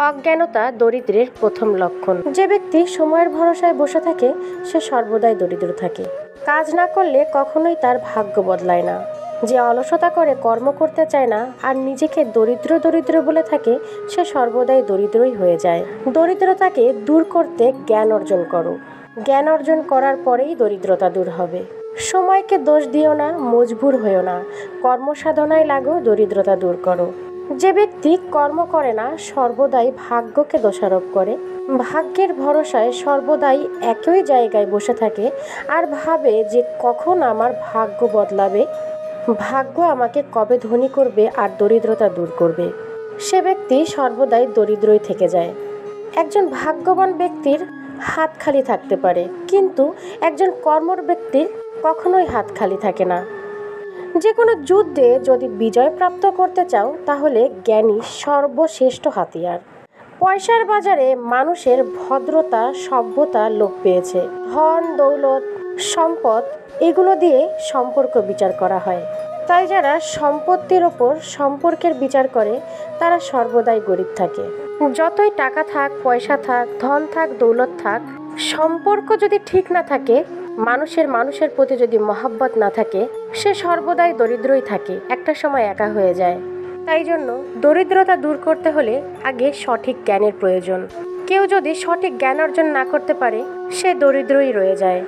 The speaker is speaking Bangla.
অজ্ঞানতা দরিদ্রের প্রথম লক্ষণ। যে ব্যক্তি সময়ের ভরসায় বসে থাকে সে সর্বদাই দরিদ্র থাকে। কাজ না করলে কখনোই তার ভাগ্য বদলায় না। যে অলসতা করে কর্ম করতে চায় না আর নিজেকে দরিদ্র দরিদ্র বলে থাকে সে সর্বদাই দরিদ্রই হয়ে যায়। দরিদ্রতাকে দূর করতে জ্ঞান অর্জন করো। জ্ঞান অর্জন করার পরেই দরিদ্রতা দূর হবে। সময়কে দোষ দিও না, মজবুর হয়েও না, কর্মসাধনায় লাগো, দরিদ্রতা দূর করো। যে ব্যক্তি কর্ম করে না সর্বদাই ভাগ্যকে দোষারোপ করে, ভাগ্যের ভরসায় সর্বদাই একই জায়গায় বসে থাকে আর ভাবে যে কখন আমার ভাগ্য বদলাবে, ভাগ্য আমাকে কবে ধনী করবে আর দরিদ্রতা দূর করবে, সে ব্যক্তি সর্বদাই দরিদ্রই থেকে যায়। একজন ভাগ্যবান ব্যক্তির হাত খালি থাকতে পারে, কিন্তু একজন কর্মর ব্যক্তির কখনোই হাত খালি থাকে না। যে কোনো যুদ্ধে যদি বিজয় প্রাপ্ত করতে চাও তাহলে জ্ঞানই সর্বশ্রেষ্ঠ হাতিয়ার। পয়সার বাজারে মানুষের ভদ্রতা সভ্যতা লোপ পেয়েছে। ধন দৌলত সম্পদ এগুলো দিয়ে সম্পর্ক বিচার করা হয়। তাই যারা সম্পত্তির ওপর সম্পর্কের বিচার করে তারা সর্বদাই গরিব থাকে। যতই টাকা থাক, পয়সা থাক, ধন থাক, দৌলত থাক, সম্পর্ক যদি ঠিক না থাকে, মানুষের প্রতি যদি মহাব্বত না থাকে, সে সর্বদাই দরিদ্রই থাকে, একটা সময় একা হয়ে যায়। তাই জন্য দরিদ্রতা দূর করতে হলে আগে সঠিক জ্ঞানের প্রয়োজন। কেউ যদি সঠিক জ্ঞান অর্জন না করতে পারে সে দরিদ্রই রয়ে যায়।